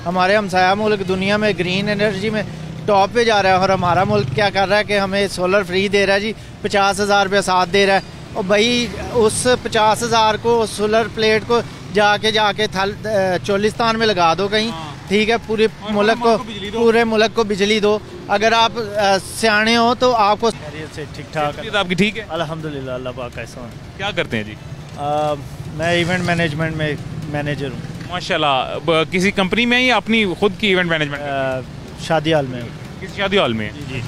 हमारे हमसाया मुल्क दुनिया में ग्रीन एनर्जी में टॉप पे जा रहा है और हमारा मुल्क क्या कर रहा है कि हमें सोलर फ्री दे रहा है जी, 50,000 रुपया साथ दे रहा है। और भाई उस 50,000 को सोलर प्लेट को जाके चोलिस्तान में लगा दो कहीं, ठीक है, पूरे मुल्क को बिजली दो। अगर आप सियाने हो तो आपको ठीक ठाक आपकी ठीक है अल्हम्दुलिल्लाह, अल्लाह पाक कैसा। क्या करते हैं जी? मैं इवेंट मैनेजमेंट में मैनेजर हूँ। माशाल्लाह, किसी कंपनी में या अपनी खुद की इवेंट मैनेजमेंट? शादी हॉल में। किसी शादी हॉल में? जी।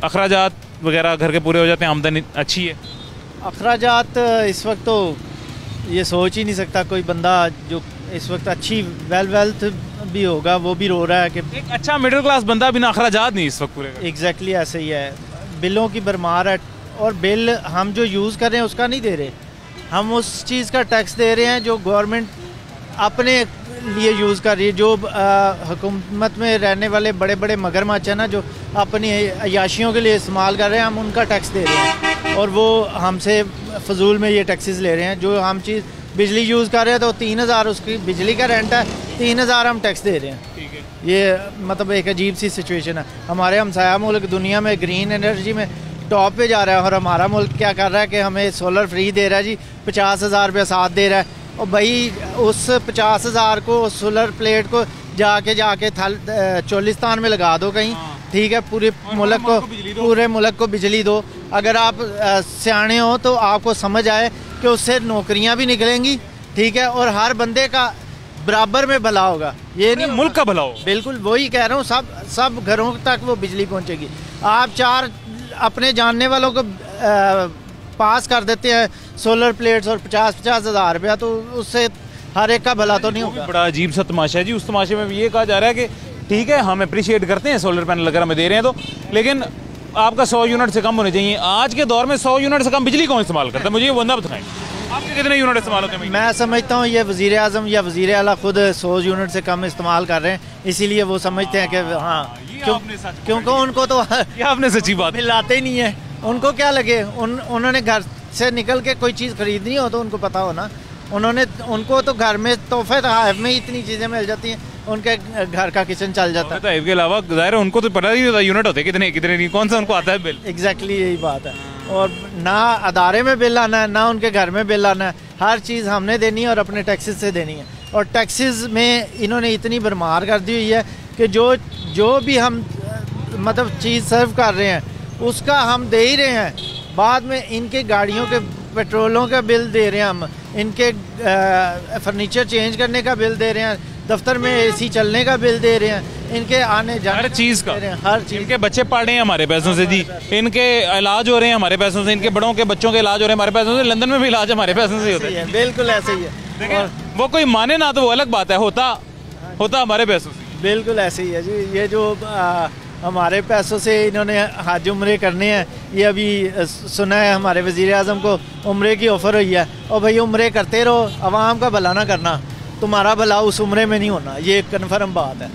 अखराजात वगैरह घर के पूरे हो जाते हैं, आमदनी अच्छी है? अखराजात इस वक्त तो ये सोच ही नहीं सकता कोई बंदा जो इस वक्त अच्छी वेल्थ भी होगा वो भी रो रहा है कि एक अच्छा मिडिल क्लास बंदा बिना अखराजात नहीं इस वक्त पूरे। एग्जैक्टली ऐसे ही है, बिलों की भरमार है और बिल हम जो यूज़ कर रहे हैं उसका नहीं दे रहे, हम उस चीज़ का टैक्स दे रहे हैं जो गवर्नमेंट अपने लिए यूज़ कर रही है। जो हुकूमत में रहने वाले बड़े बड़े मगरमच्छ हैं ना, जो अपनी अयाशियों के लिए इस्तेमाल कर रहे हैं, हम उनका टैक्स दे रहे हैं और वो हमसे फजूल में ये टैक्सेस ले रहे हैं। जो हम चीज़ बिजली यूज़ कर रहे हैं तो 3,000 उसकी बिजली का रेंट है, 3,000 हम टैक्स दे रहे हैं। ये मतलब एक अजीब सी सिचुएशन है। हमारे हमसाया मुल्क दुनिया में ग्रीन एनर्जी में टॉप पे जा रहा है और हमारा मुल्क क्या कर रहा है कि हमें सोलर फ्री दे रहा है जी, 50,000 रुपया साथ दे रहा है। और भाई उस 50,000 को सोलर प्लेट को जाके चोलिस्तान में लगा दो कहीं, ठीक है, पूरे मुल्क को बिजली दो। अगर आप सियाने हो तो आपको समझ आए कि उससे नौकरियां भी निकलेंगी, ठीक है, और हर बंदे का बराबर में भला होगा। ये नहीं मुल्क का भला हो। बिल्कुल वही कह रहा हूँ, सब घरों तक वो बिजली पहुँचेगी। आप 4 अपने जानने वालों को पास कर देते हैं सोलर प्लेट्स और 50,000 रुपया, तो उससे हर एक का भला तो नहीं होगा। बड़ा अजीब सा तमाशा है जी। उस तमाशे में भी ये कहा जा रहा है कि ठीक है, हम अप्रिशिएट करते हैं सोलर पैनल अगर हमें दे रहे हैं तो, लेकिन आपका 100 यूनिट से कम होने चाहिए। आज के दौर में 100 यूनिट से कम बिजली कौन इस्तेमाल करता है? मुझे ये बंदा बताएं, आपके कितने यूनिट इस्तेमाल होते हैं? मैं समझता हूँ ये वज़ीर आज़म या वज़ीर आला खुद 100 यूनिट से कम इस्तेमाल कर रहे हैं, इसीलिए वो समझते हैं कि हाँ, क्योंकि उनको तो आपने सच्ची बात मिलाते ही नहीं है। उनको क्या लगे, उन्होंने घर से निकल के कोई चीज़ खरीदनी हो तो उनको पता हो ना, उनको तो घर में तोहफे तोहफ़ में इतनी चीज़ें मिल जाती हैं, उनके घर का किचन चल जाता है। तोहफे के अलावा ज़ाहिर है उनको तो पता ही नहीं होता यूनिट होते कितने नहीं, कौन सा उनको आता है बिल। एग्जैक्टली यही बात है। और ना अदारे में बिल आना है, ना उनके घर में बिल आना है, हर चीज़ हमने देनी है और अपने टैक्सेस से देनी है। और टैक्सेस में इन्होंने इतनी भरमार कर दी हुई है कि जो भी हम मतलब चीज़ सर्व कर रहे हैं उसका हम दे ही रहे हैं, बाद में इनके गाड़ियों के पेट्रोलों का बिल दे रहे हैं, हम इनके फर्नीचर चेंज करने का बिल दे रहे हैं, दफ्तर में एसी चलने का बिल दे रहे हैं, इनके आने जाने हर चीज़ का, हर चीज़। इनके बच्चे पढ़ रहे हैं हमारे पैसों से जी, इनके इलाज हो रहे हैं हमारे पैसों से, इनके बड़ों के बच्चों के इलाज हो रहे हैं हमारे पैसों से, लंदन में भी इलाज हमारे पैसों से होता है। बिल्कुल ऐसे ही है। और वो कोई माने ना तो वो अलग बात है, होता हमारे पैसों से। बिल्कुल ऐसे ही है जी। ये जो हमारे पैसों से इन्होंने हज उम्रे करने हैं, ये अभी सुना है हमारे वज़ीर आज़म को उम्रे की ऑफ़र हुई है, और भाई उम्रे करते रहो, आवाम का भला ना करना, तुम्हारा भला उस उम्रे में नहीं होना, ये कन्फर्म बात है।